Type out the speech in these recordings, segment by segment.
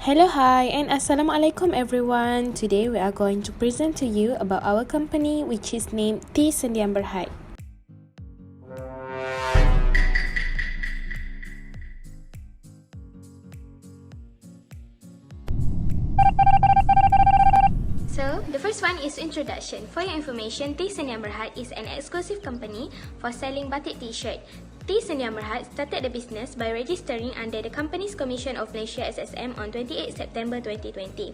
Hello, hi, and Assalamualaikum everyone. Today we are going to present to you about our company, which is named T Sendian Berhad. So, the first one is introduction. For your information, T Sendian Berhad is an exclusive company for selling batik t-shirt. T Sendian Berhad started the business by registering under the Companies Commission of Malaysia SSM on 28 September 2020.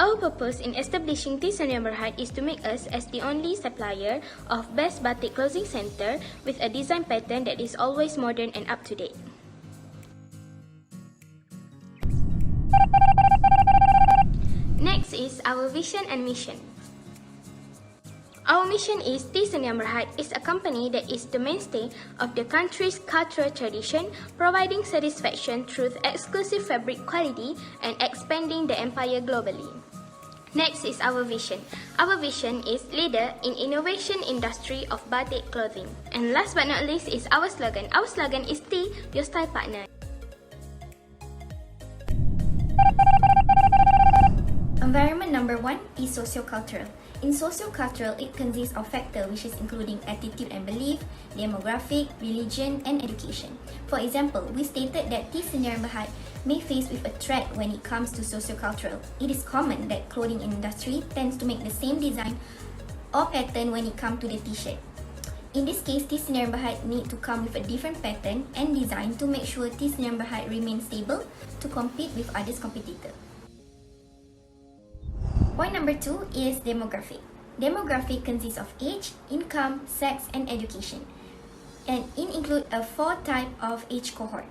Our purpose in establishing T Sendian Berhad is to make us as the only supplier of best batik clothing center with a design pattern that is always modern and up to date. Next is our vision and mission. Our mission is T Sendian Berhad is a company that is the mainstay of the country's cultural tradition, providing satisfaction through exclusive fabric quality and expanding the empire globally. Next is our vision. Our vision is leader in innovation industry of batik clothing. And last but not least is our slogan. Our slogan is T, your style partner. Environment number 1 is socio-cultural. In socio-cultural, it consists of factors which is including attitude and belief, demographic, religion, and education. For example, we stated that T Sendian Berhad may face with a threat when it comes to socio-cultural. It is common that clothing industry tends to make the same design or pattern when it comes to the t-shirt. In this case, T Sendian Berhad need to come with a different pattern and design to make sure T Sendian Berhad remains stable to compete with others competitors. Point number 2 is demographic. Demographic consists of age, income, sex, and education, and it includes a 4 type of age cohort.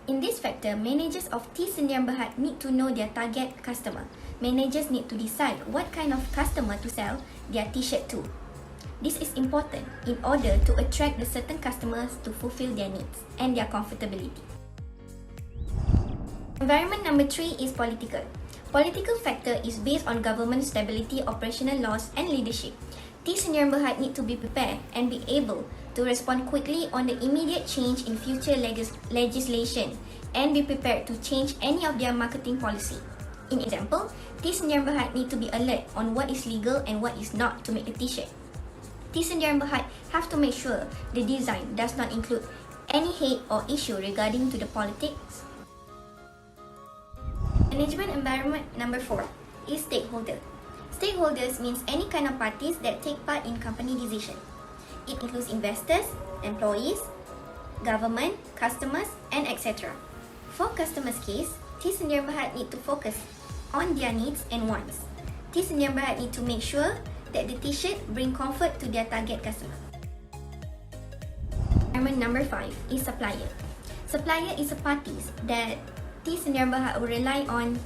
In this factor, managers of T Sendian Berhad need to know their target customer. Managers need to decide what kind of customer to sell their t-shirt to. This is important in order to attract the certain customers to fulfill their needs and their comfortability. Environment number 3 is political. Political factor is based on government stability, operational laws, and leadership. T Sendian Berhad need to be prepared and be able to respond quickly on the immediate change in future legislation and be prepared to change any of their marketing policy. In example, T Sendian Berhad need to be alert on what is legal and what is not to make a t-shirt. T Sendian Berhad have to make sure the design does not include any hate or issue regarding to the politics. Management environment number 4 is stakeholder. Stakeholders means any kind of parties that take part in company decision. It includes investors, employees, government, customers, and etc. For customers' case, T Sendian Berhad need to focus on their needs and wants. T Sendian Berhad need to make sure that the t-shirt bring comfort to their target customer. Environment number 5 is supplier. Supplier is a parties that T Sendian Berhad will rely on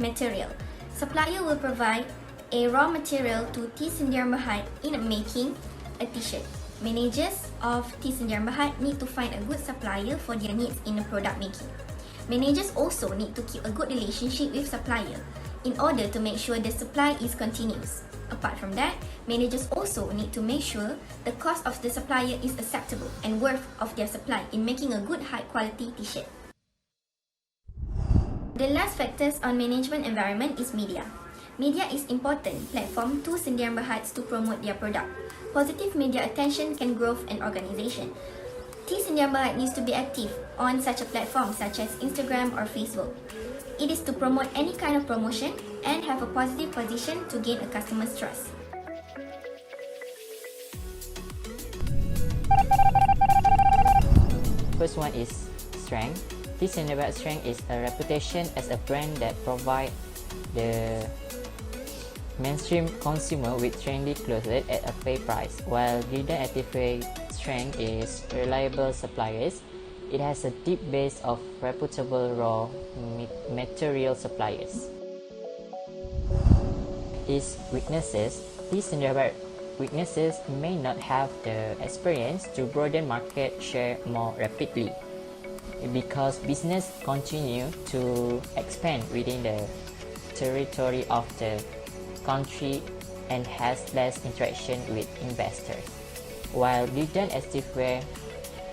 material. Supplier will provide a raw material to T Sendian Berhad in making a t-shirt. Managers of T Sendian Berhad need to find a good supplier for their needs in the product making. Managers also need to keep a good relationship with supplier in order to make sure the supply is continuous. Apart from that, managers also need to make sure the cost of the supplier is acceptable and worth of their supply in making a good high quality t-shirt. The last factors on management environment is media. Media is important platform to Sendian Berhad to promote their product. Positive media attention can grow an organization. T Sendian Berhad needs to be active on such a platform such as Instagram or Facebook. It is to promote any kind of promotion and have a positive position to gain a customer's trust. First one is strength. T Sendian Berhad strength is a reputation as a brand that provide the mainstream consumer with trendy clothes at a fair price, while Gildan Activewear strength is reliable suppliers. It has a deep base of reputable raw material suppliers. Its weaknesses. T Sendian Berhad weaknesses may not have the experience to broaden market share more rapidly, because business continue to expand within the territory of the country and has less interaction with investors. While Gildan Activewear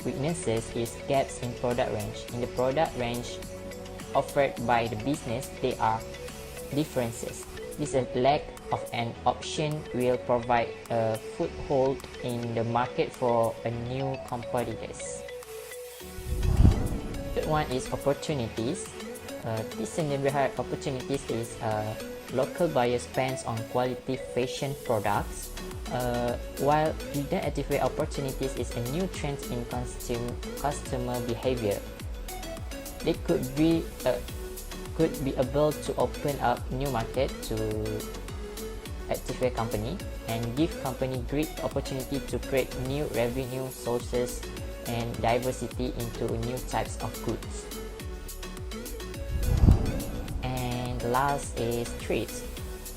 weaknesses is gaps in product range. In the product range, offered by the business, they are differences. This lack of an option will provide a foothold in the market for a new competitors. Third one is opportunities. This neighborhood opportunities is local buyer spends on quality fashion products, while hidden activate opportunities is a new trend in customer behavior. They could be able to open up new market to activate company and give company great opportunity to create new revenue sources and diversity into new types of goods. And the last is trades.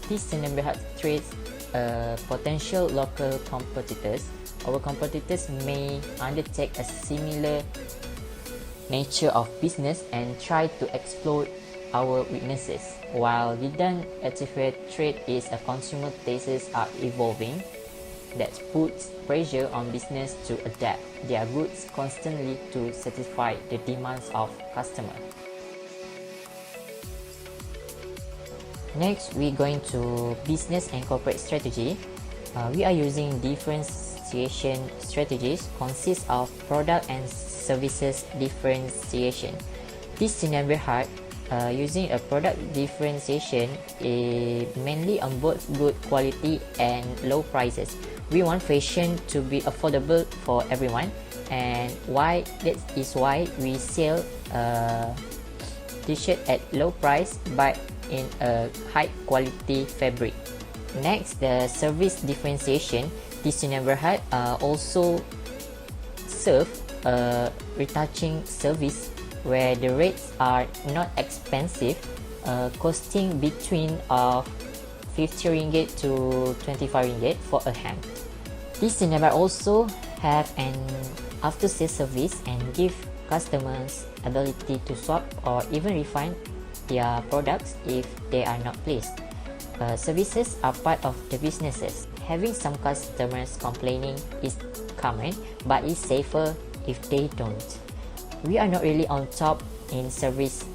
These neighborhood trades potential local competitors. Our competitors may undertake a similar nature of business and try to exploit our weaknesses. While hidden activate trade is a consumer tastes are evolving, that puts pressure on business to adapt their goods constantly to satisfy the demands of customers. Next, we're going to business and corporate strategy. We are using differentiation strategies consists of product and services differentiation. This neighborhood using a product differentiation mainly on both good quality and low prices. We want fashion to be affordable for everyone, and that is why we sell t-shirt at low price but in a high quality fabric. Next, the service differentiation. This neighborhood also serve retouching service where the rates are not expensive, costing between 50 ringgit to 25 ringgit for a hem. This cinema also have an after-sales service and give customers ability to swap or even refund their products if they are not pleased. Services are part of the businesses. Having some customers complaining is common, but it's safer if they don't. We are not really on top in service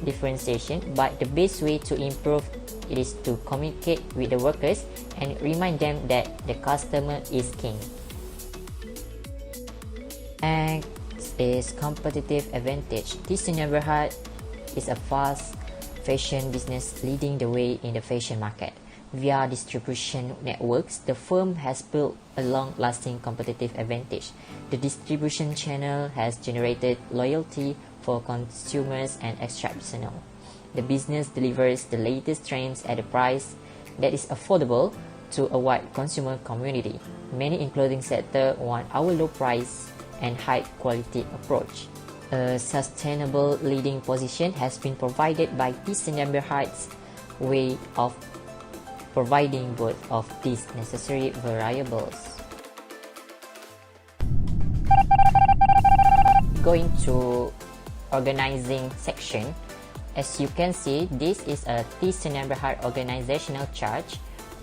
differentiation, but the best way to improve it is to communicate with the workers and remind them that the customer is king. Next is competitive advantage. This neighborhood is a fast fashion business leading the way in the fashion market. Via distribution networks, the firm has built a long-lasting competitive advantage. The distribution channel has generated loyalty for consumers and exceptional. The business delivers the latest trends at a price that is affordable to a wide consumer community. Many including sector want our low price and high quality approach. A sustainable leading position has been provided by this neighborhood's way of providing both of these necessary variables. Going to organizing section. As you can see, this is a this neighborhood organizational chart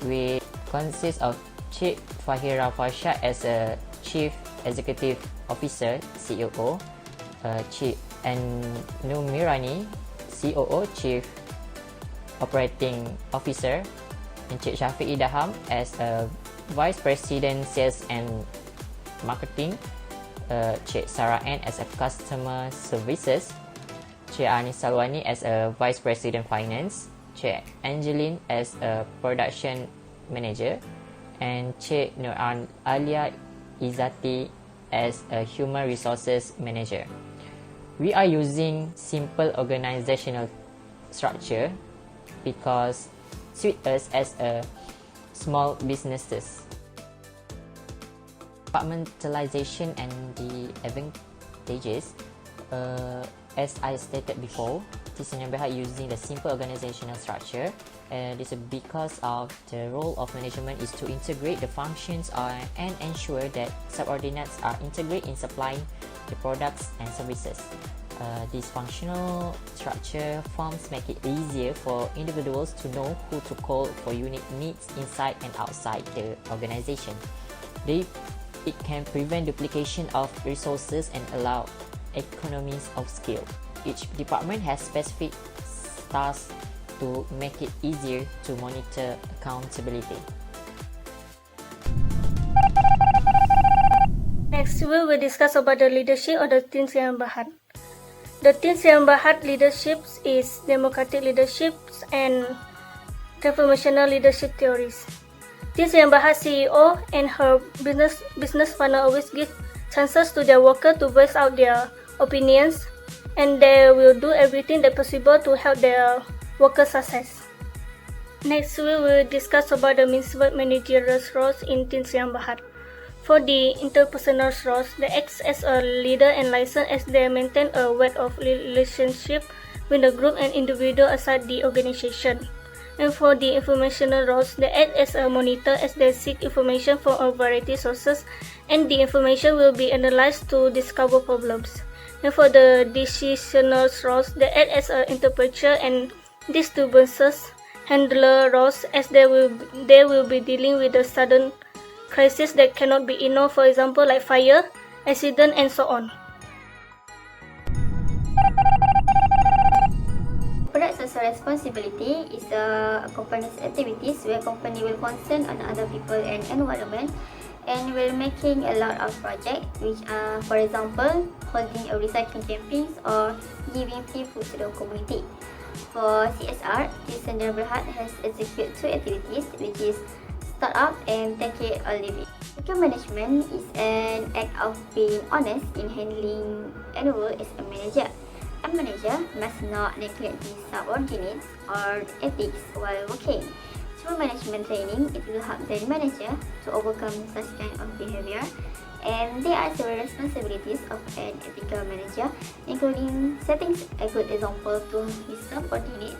which consists of Chief Fahira Fasha as a Chief Executive Officer (COO), Chief and Numirani COO (Chief Operating Officer), and Cik Syafiq Idaham as a Vice President Sales and Marketing, Cik Sarah Ann as a Customer Services, Cik Anis Salwani as a Vice President Finance, Cik Angeline as a Production Manager, and Cik Nur Alia Izzati as a Human Resources Manager. We are using simple organizational structure because suit us as a small businesses. Compartmentalization and the advantages. As I stated before, this neighborhood using the simple organizational structure. This is because of the role of management is to integrate the functions and ensure that subordinates are integrated in supplying the products and services. This functional structure forms make it easier for individuals to know who to call for unique needs inside and outside the organization. It can prevent duplication of resources and allow economies of scale. Each department has specific tasks to make it easier to monitor accountability. Next, we will discuss about the leadership of the Teen Sdn Bhd. The Teen Sdn Bhd leadership is democratic leadership and transformational leadership theories. Teen Sdn Bhd CEO and her business partner always give chances to their workers to voice out their opinions, and they will do everything that possible to help their workers' success. Next, we will discuss about the municipal managerial roles in Teen Sdn Bhd. For the interpersonal roles, they act as a leader and liaison as they maintain a web of relationship with the group and individual outside the organization. And for the informational roles, they act as a monitor as they seek information from a variety of sources, and the information will be analyzed to discover problems. And for the decisional roles, they act as an interpreter and disturbances handler roles as they will be dealing with the sudden crisis that cannot be ignored, for example like fire, accident, and so on. Corporate social responsibility is a company's activities where company will concern on other people and environment, and will making a lot of projects which are, for example, holding a recycling campaigns or giving free food to the community. For CSR, Teen Sdn Bhd has executed two activities, which is start up and take care or leave it. Account management is an act of being honest in handling any role as a manager. A manager must not neglect his subordinates or ethics while working. Through management training, it will help the manager to overcome such kind of behavior. And there are several responsibilities of an ethical manager, including setting a good example to his subordinates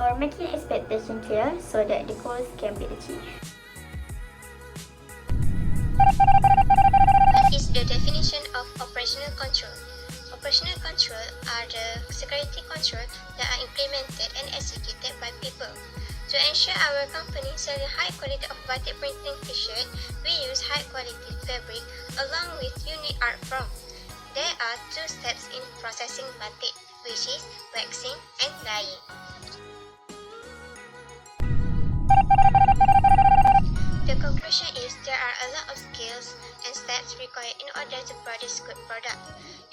or making expectations clear so that the goals can be achieved. What is the definition of operational control? Operational control are the security control that are implemented and executed by people. To ensure our company selling high quality of batik printing t-shirt, we use high quality fabric along with unique art form. There are two steps in processing batik, which is waxing and dyeing. The conclusion is there are a lot of skills and steps required in order to produce good product.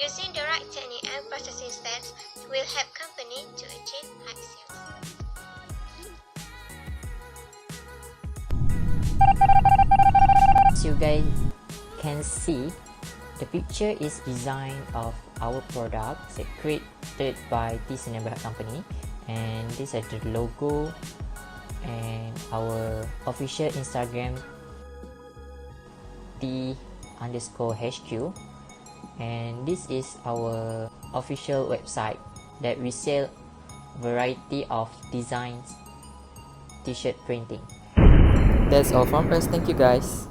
Using the right technique and processing steps will help company to achieve high sales. As you guys can see, the picture is design of our products created by Teen Sdn Bhd company, and these are the logo and our official Instagram T_HQ, and this is our official website that we sell variety of designs t-shirt printing. That's all from us. Thank you guys.